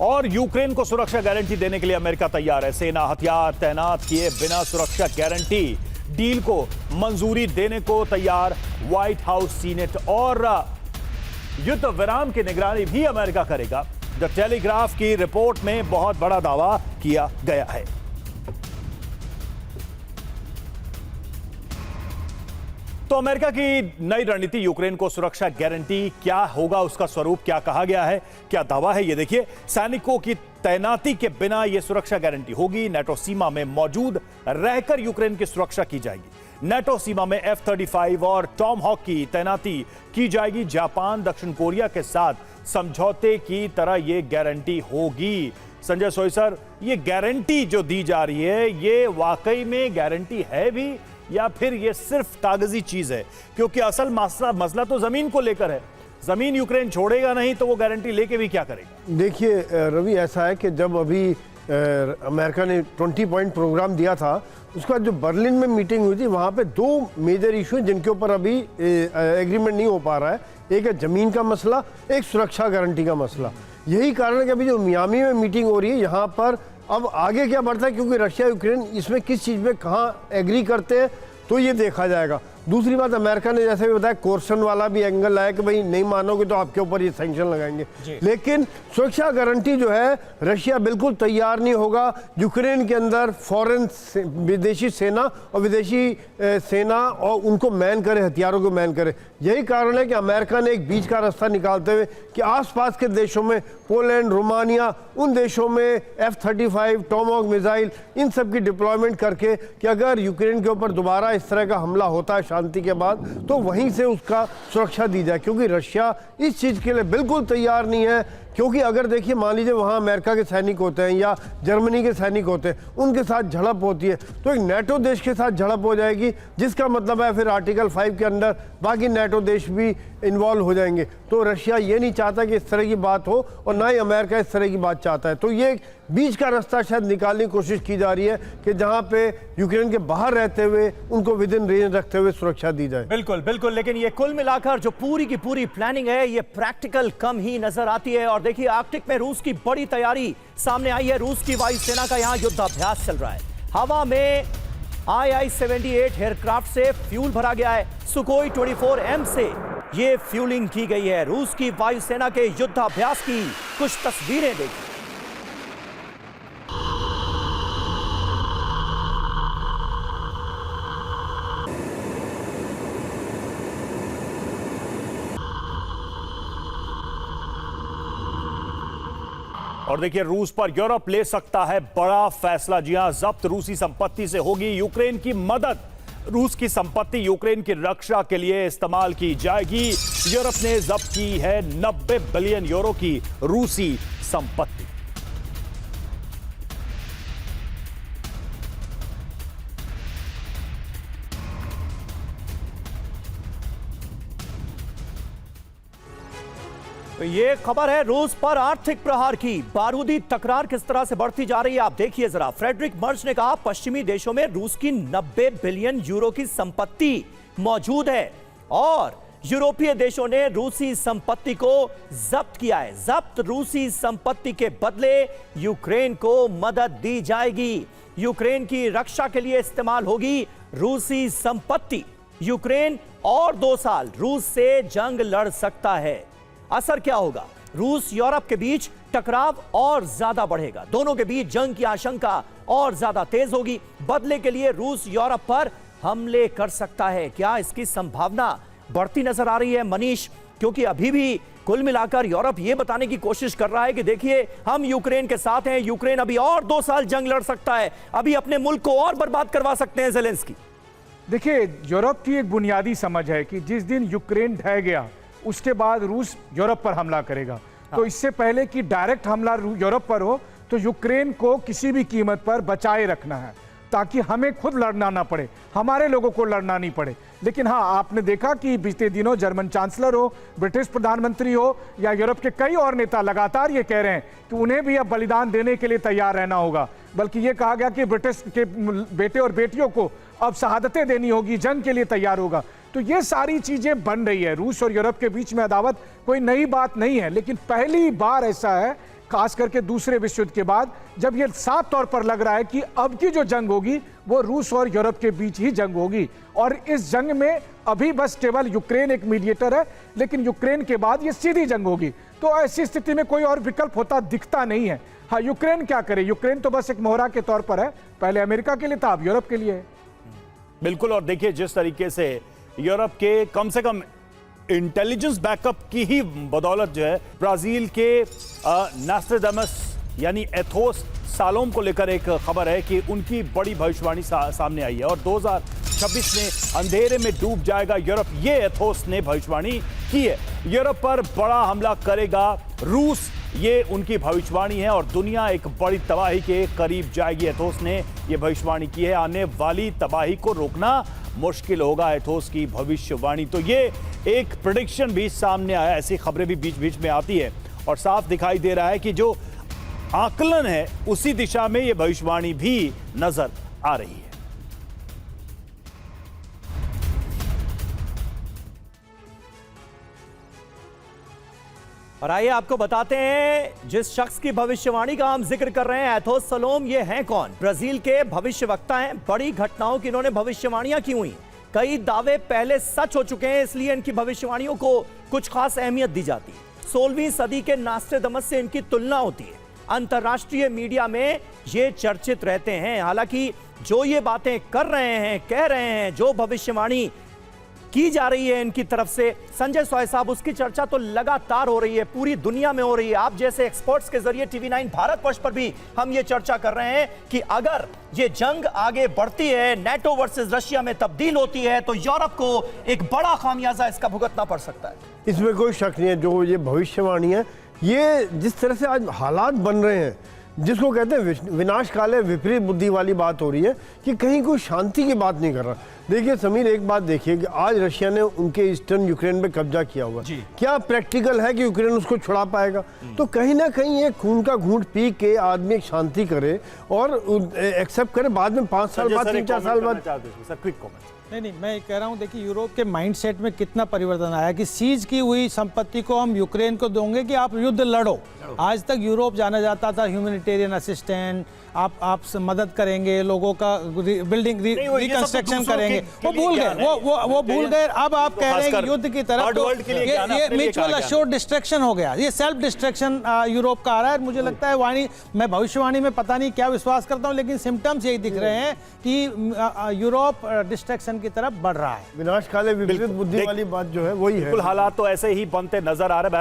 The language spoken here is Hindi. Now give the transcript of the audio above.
और यूक्रेन को सुरक्षा गारंटी देने के लिए अमेरिका तैयार है। सेना हथियार तैनात किए बिना सुरक्षा गारंटी डील को मंजूरी देने को तैयार। व्हाइट हाउस, सीनेट और युद्ध विराम की निगरानी भी अमेरिका करेगा। द टेलीग्राफ की रिपोर्ट में बहुत बड़ा दावा किया गया है। तो अमेरिका की नई रणनीति यूक्रेन को सुरक्षा गारंटी क्या होगा, उसका स्वरूप क्या कहा गया है, क्या दावा है, ये देखिए। सैनिकों की तैनाती के बिना यह सुरक्षा गारंटी होगी। नेटो सीमा में मौजूद रहकर यूक्रेन की सुरक्षा की जाएगी। नेटो सीमा में F-35 और टॉमहॉक की तैनाती की जाएगी। जापान, दक्षिण कोरिया के साथ समझौते की तरह यह गारंटी होगी। संजय सोई सर, ये गारंटी जो दी जा रही है, ये वाकई में गारंटी है भी या फिर ये सिर्फ कागजी चीज है? क्योंकि असल मसला तो जमीन को लेकर है। जमीन यूक्रेन छोड़ेगा नहीं तो वो गारंटी लेके भी क्या करेगा? देखिए रवि, ऐसा है कि जब अभी अमेरिका ने 20 पॉइंट प्रोग्राम दिया था, उसका जो बर्लिन में मीटिंग हुई थी, वहाँ पे दो मेजर इशू जिनके ऊपर अभी एग्रीमेंट नहीं हो पा रहा है। एक है जमीन का मसला, एक सुरक्षा गारंटी का मसला। यही कारण है कि अभी जो मियामी में मीटिंग हो रही है, यहाँ पर अब आगे क्या बढ़ता है, क्योंकि रशिया यूक्रेन इसमें किस चीज़ में कहाँ एग्री करते हैं तो ये देखा जाएगा। दूसरी बात, अमेरिका ने जैसे भी बताया, कोर्सन वाला भी एंगल लाया कि भाई नहीं मानोगे तो आपके ऊपर ये सैंक्शन लगाएंगे। लेकिन सुरक्षा गारंटी जो है, रशिया बिल्कुल तैयार नहीं होगा यूक्रेन के अंदर फॉरेन विदेशी सेना और विदेशी सेना और उनको मैन करे, हथियारों को मैन करे। यही कारण है कि अमेरिका ने एक बीच का रास्ता निकालते हुए कि आसपास के देशों में, पोलैंड, रोमानिया, उन देशों में F-35 टॉमहॉक मिसाइल, इन सब की डिप्लॉयमेंट करके कि अगर यूक्रेन के ऊपर दोबारा इस तरह का हमला होता है शांति के बाद, तो वहीं से उसका सुरक्षा दी जाए। क्योंकि रशिया इस चीज़ के लिए बिल्कुल तैयार नहीं है। क्योंकि अगर देखिए, मान लीजिए वहाँ अमेरिका के सैनिक होते हैं या जर्मनी के सैनिक होते हैं, उनके साथ झड़प होती है तो एक नेटो देश के साथ झड़प हो जाएगी, जिसका मतलब है फिर आर्टिकल 5 के अंदर बाकी नेटो देश भी इन्वॉल्व हो जाएंगे। तो रशिया ये नहीं चाहता कि इस तरह की बात हो और ना ही अमेरिका इस तरह की बात चाहता है। तो ये बीच का रास्ता शायद निकालने की कोशिश की जा रही है कि जहां पे यूक्रेन के बाहर रहते हुए उनको विद इन रेंज रखते हुए सुरक्षा दी जाए। बिल्कुल बिल्कुल, लेकिन ये कुल मिलाकर जो पूरी की पूरी प्लानिंग है, ये प्रैक्टिकल कम ही नजर आती है। और देखिए, आर्कटिक में रूस की बड़ी तैयारी सामने आई है। रूस की वायुसेना का यहां युद्धाभ्यास चल रहा है। हवा में II-78 एयरक्राफ्ट से फ्यूल भरा गया है। सुखोई 24M से ये फ्यूलिंग की गई है। रूस की वायुसेना के युद्धाभ्यास की कुछ तस्वीरें देखिए। और देखिए, रूस पर यूरोप ले सकता है बड़ा फैसला। जी हां, जब्त रूसी संपत्ति से होगी यूक्रेन की मदद। रूस की संपत्ति यूक्रेन की रक्षा के लिए इस्तेमाल की जाएगी। यूरोप ने जब्त की है 90 बिलियन यूरो की रूसी संपत्ति। तो ये खबर है रूस पर आर्थिक प्रहार की। बारूदी तकरार किस तरह से बढ़ती जा रही है, आप देखिए जरा। फ्रेडरिक मर्ज ने कहा, पश्चिमी देशों में रूस की 90 बिलियन यूरो की संपत्ति मौजूद है और यूरोपीय देशों ने रूसी संपत्ति को जब्त किया है। जब्त रूसी संपत्ति के बदले यूक्रेन को मदद दी जाएगी। यूक्रेन की रक्षा के लिए इस्तेमाल होगी रूसी संपत्ति। यूक्रेन और 2 साल रूस से जंग लड़ सकता है। असर क्या होगा? रूस यूरोप के बीच टकराव और ज्यादा बढ़ेगा। दोनों के बीच जंग की आशंका और ज्यादा तेज होगी। बदले के लिए रूस यूरोप पर हमले कर सकता है। क्या इसकी संभावना बढ़ती नजर आ रही है मनीष? क्योंकि अभी भी कुल मिलाकर यूरोप ये बताने की कोशिश कर रहा है कि देखिए, हम यूक्रेन के साथ हैं। यूक्रेन अभी और 2 साल जंग लड़ सकता है, अभी अपने मुल्क को और बर्बाद करवा सकते हैं ज़ेलेंस्की। देखिए, यूरोप की एक बुनियादी समझ है कि जिस दिन यूक्रेन ढह गया उसके बाद रूस यूरोप पर हमला करेगा। तो इससे पहले कि डायरेक्ट हमला यूरोप पर हो, तो यूक्रेन को किसी भी कीमत पर बचाए रखना है, ताकि हमें खुद लड़ना ना पड़े, हमारे लोगों को लड़ना नहीं पड़े। लेकिन हाँ, आपने देखा कि बीते दिनों जर्मन चांसलर हो, ब्रिटिश प्रधानमंत्री हो या यूरोप के कई और नेता लगातार ये कह रहे हैं कि उन्हें भी अब बलिदान देने के लिए तैयार रहना होगा। बल्कि ये कहा गया कि ब्रिटिश के बेटे और बेटियों को अब शहादतें देनी होगी, जंग के लिए तैयार होगा। तो ये सारी चीजें बन रही है। रूस और यूरोप के बीच में अदावत कोई नई बात नहीं है, लेकिन पहली बार ऐसा है खास करके दूसरे विश्व युद्ध के बाद, जब ये साफ तौर पर लग रहा है कि अब की जो जंग होगी वो रूस और यूरोप के बीच ही जंग होगी। और इस जंग में अभी बस केवल यूक्रेन एक मीडिएटर है, लेकिन यूक्रेन के बाद ये सीधी जंग होगी। तो ऐसी स्थिति में कोई और विकल्प होता दिखता नहीं है। हाँ, यूक्रेन क्या करे? यूक्रेन तो बस एक मोहरा के तौर पर है, पहले अमेरिका के लिए था, अब यूरोप के लिए है। बिल्कुल। और देखिए जिस तरीके से यूरोप के कम से कम इंटेलिजेंस बैकअप की ही बदौलत जो है ब्राजील के नास्ट्राडामस यानी एथोस सालोम को लेकर एक खबर है कि उनकी बड़ी भविष्यवाणी सामने आई है और 2026 में अंधेरे में डूब जाएगा यूरोप, ये एथोस ने भविष्यवाणी की है। यूरोप पर बड़ा हमला करेगा रूस, ये उनकी भविष्यवाणी है और दुनिया एक बड़ी तबाही के करीब जाएगी। एथोस ने यह भविष्यवाणी की है। आने वाली तबाही को रोकना मुश्किल होगा, एथोस की भविष्यवाणी। तो ये एक प्रेडिक्शन भी सामने आया, ऐसी खबरें भी बीच बीच में आती है और साफ दिखाई दे रहा है कि जो आकलन है उसी दिशा में यह भविष्यवाणी भी नजर आ रही है। और आइए आपको बताते हैं जिस शख्स की भविष्यवाणी का हम जिक्र कर रहे हैं, एथोस सालोम, ये हैं कौन? ब्राजील के भविष्यवक्ता हैं। बड़ी घटनाओं की इन्होंने भविष्यवाणियां की हुई, कई दावे पहले सच हो चुके हैं, इसलिए इनकी भविष्यवाणियों को कुछ खास अहमियत दी जाती है। 16वीं सदी के नास्ट्राडामस से इनकी तुलना होती है, अंतरराष्ट्रीय मीडिया में ये चर्चित रहते हैं। हालांकि जो ये बातें कर रहे हैं, कह रहे हैं, जो भविष्यवाणी की जा रही है इनकी तरफ से, संजय सॉय साहब, उसकी चर्चा तो लगातार हो रही है, पूरी दुनिया में हो रही है। आप जैसे एक्सपर्ट्स के जरिए TV9 भारतवर्ष पर भी हम ये चर्चा कर रहे हैं कि अगर ये जंग आगे बढ़ती है, नेटो वर्सेस रशिया में तब्दील होती है, तो यूरोप को एक बड़ा खामियाजा इसका भुगतना पड़ सकता है। इसमें कोई शक नहीं है। जो ये भविष्यवाणी है, ये जिस तरह से आज हालात बन रहे हैं, जिसको कहते हैं विनाशकाल है, विपरीत बुद्धि वाली बात हो रही है कि कहीं कोई शांति की बात नहीं कर रहा। देखिए समीर, एक बात देखिए कि आज रशिया ने उनके ईस्टर्न यूक्रेन पे कब्जा किया हुआ है। क्या प्रैक्टिकल है कि यूक्रेन उसको छुड़ा पाएगा? तो कहीं ना कहीं एक खून का घूंट पी के आदमी एक शांति करे और एक्सेप्ट करे, बाद में 5 साल बाद, 3-4 साल बाद। Sir quick comment. नहीं, मैं कह रहा हूँ, देखिए यूरोप के माइंडसेट में कितना परिवर्तन आया कि सीज की हुई संपत्ति को हम यूक्रेन को देंगे कि आप युद्ध लड़ो। आज तक यूरोप जाना जाता था ह्यूमैनिटेरियन असिस्टेंट, आप मदद करेंगे, लोगों का बिल्डिंग रिकंस्ट्रक्शन करेंगे, वो भूल गए, वो भूल गए। अब आप कह रहे हैं कि युद्ध की तरफ, तो ये म्यूचुअल अश्योर्ड डिस्ट्रक्शन हो गया, ये सेल्फ डिस्ट्रक्शन यूरोप का आ रहा है। मुझे लगता है वाणी, मैं भविष्यवाणी में पता नहीं क्या विश्वास करता हूँ, लेकिन सिम्टम्स यही दिख रहे हैं कि यूरोप डिस्ट्रक्शन की तरफ बढ़ रहा है। विनाशकाल है, विपरीत बुद्धि वाली बात जो है वही है। बिल्कुल, हालात तो ऐसे ही बनते नजर आ रहे हैं।